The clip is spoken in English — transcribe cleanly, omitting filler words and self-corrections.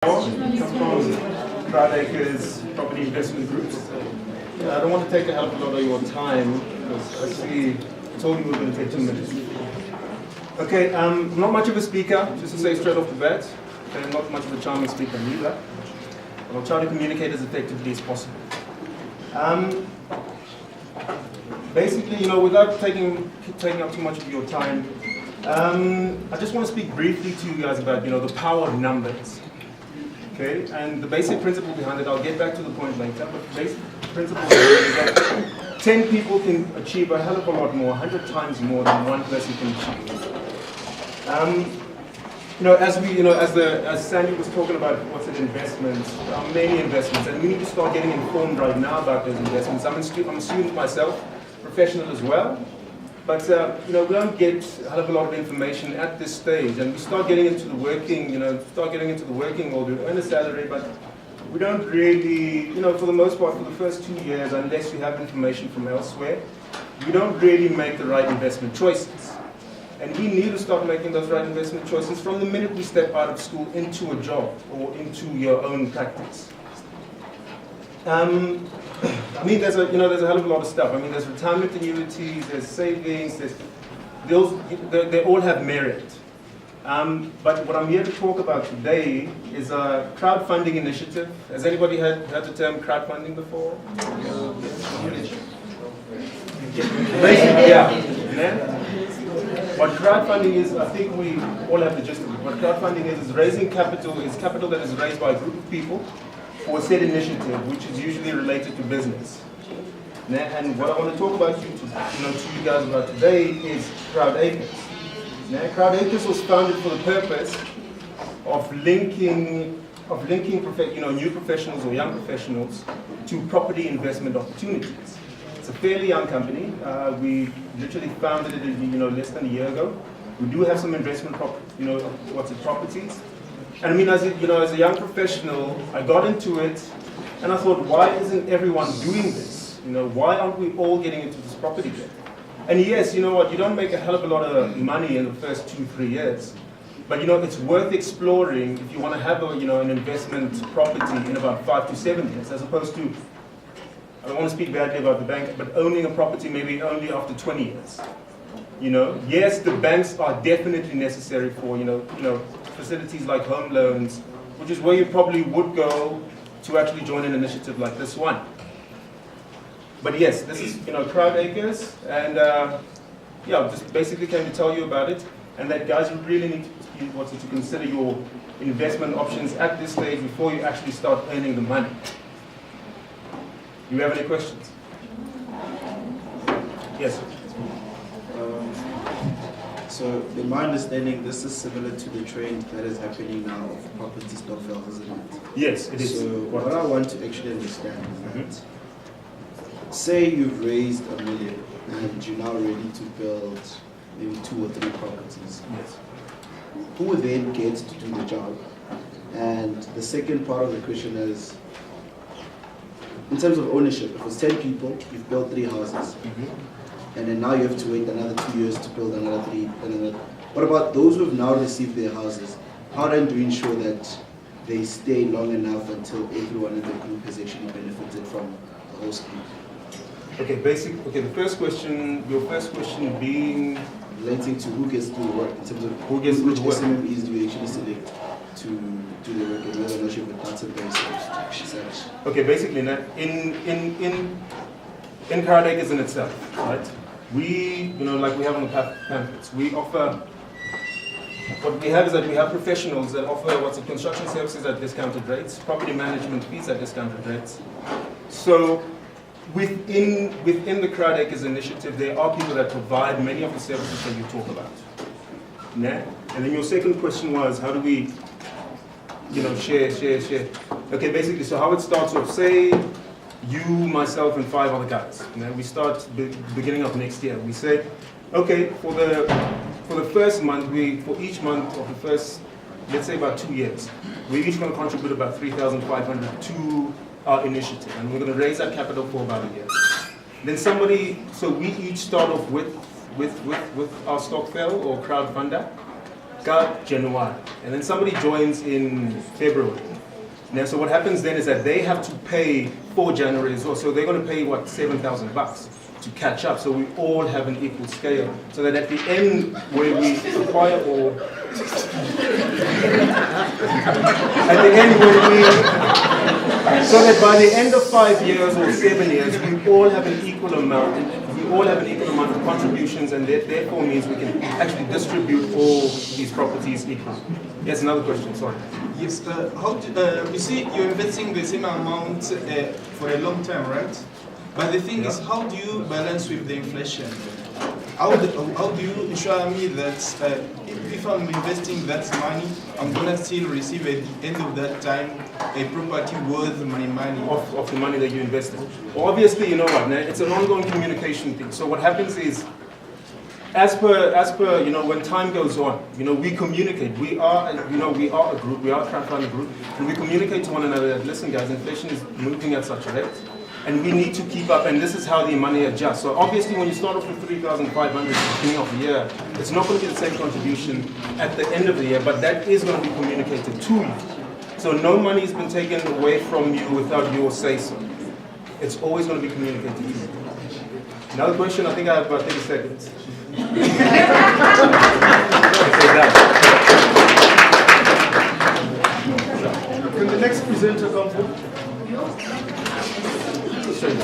Come from Crowdacre's property investment groups. I don't want to take a hell of a lot of your time because I see I told you we were going to take 2 minutes. Okay, not much of a speaker, just to say straight off the bat. Okay, not much of a charming speaker either. But I'll try to communicate as effectively as possible. Basically, without taking up too much of your time, I just want to speak briefly to you guys about, the power of numbers. Okay, and the basic principle behind it, I'll get back to the point later, but the basic principle behind it is that 10 people can achieve a hell of a lot more, 100 times more than one person can achieve. As Sandy was talking about what's an investment, there are many investments, and we need to start getting informed right now about those investments. I'm a student myself, professional as well. But we don't get a hell of a lot of information at this stage, and we start getting into the working, world. We earn a salary, but we don't really, for the most part, for the first 2 years, unless you have information from elsewhere, we don't really make the right investment choices. And we need to start making those right investment choices from the minute we step out of school into a job or into your own practice. There's a hell of a lot of stuff. There's retirement annuities, there's savings, they all have merit. But what I'm here to talk about today is a crowdfunding initiative. Has anybody heard the term crowdfunding before? Yeah. What crowdfunding is, I think we all have the gist of it. What crowdfunding is raising capital, capital that is raised by a group of people for a set initiative, which is usually related to business. And what I want to talk about to you guys about today is Crowdacres. Crowdacres was founded for the purpose of linking new professionals or young professionals to property investment opportunities. It's a fairly young company. We literally founded it less than a year ago. We do have some investment properties. And as a young professional, I got into it, and I thought, why isn't everyone doing this? Why aren't we all getting into this property game? And yes, you don't make a hell of a lot of money in the first 2-3 years, but it's worth exploring if you want to have an investment property in about 5 to 7 years, as opposed to, I don't want to speak badly about the bank, but owning a property maybe only after 20 years. Yes, the banks are definitely necessary for facilities like home loans, which is where you probably would go to actually join an initiative like this one. But yes, this is Crowdacres, and just basically came to tell you about it, and that guys, you really need to consider your investment options at this stage before you actually start earning the money. Do you have any questions? Yes. So, in my understanding, this is similar to the trend that is happening now of property stokvel, isn't it? Yes, it is. So, what I want to actually understand is that, say you've raised $1 million and you're now ready to build maybe 2 or 3 properties. Yes. Who then gets to do the job? And the second part of the question is, in terms of ownership, if it's 10 people, you've built 3 houses. And then now you have to wait another 2 years to build another 3. What about those who have now received their houses? How then do we ensure that they stay long enough until everyone in the group has actually benefited from the whole scheme? Okay, your first question being relating to who gets to do the work, in terms of which SMMEs do you actually select to do the work, and whether or not you have a database or such. Okay, basically, in Crowdacres in itself, right? We, like we have on the pamphlets, we offer. What we have is that we have professionals that offer construction services at discounted rates, property management fees at discounted rates. So within the Crowdacres initiative, there are people that provide many of the services that you talk about. And then your second question was, how do we, share? Okay, basically, so how it starts off, say you, myself, and 5 other guys. We start beginning of next year. We said, okay, for the first month, for each month of the first, let's say about 2 years, we're each going to contribute about $3,500 to our initiative, and we're going to raise that capital for about a year. Then so we each start off with our stokvel or crowdfunder, January, and then somebody joins in February. Now, so what happens then is that they have to pay for January as well. So they're going to pay, what, $7,000 to catch up. So we all have an equal scale. So that at the end, where we acquire or at the end, where we, so that by the end of 5 years or 7 years, we all have an equal amount. We all have an equal amount of contributions, and that therefore means we can actually distribute all these properties equally. Yes, another question. Sorry. Yes, you see, you're investing the same amount for a long term, right? But the thing is, how do you balance with the inflation? How do you ensure me that if I'm investing that money, I'm gonna still receive at the end of that time a property worth my money? Of the money that you invested. Well, obviously, you know what, man, it's an ongoing communication thing. So what happens is, as per, you know, when time goes on, you know, we communicate. We are a group, we are a crowdfunding group, and we communicate to one another that, listen guys, inflation is moving at such a rate, and we need to keep up, and this is how the money adjusts. So obviously when you start off with 3,500 at the beginning of the year, it's not going to be the same contribution at the end of the year, but that is going to be communicated to you. So no money has been taken away from you without your say-so. It's always going to be communicated to you. Another question, I think I have about 30 seconds. Can the next presenter come forward? Sure.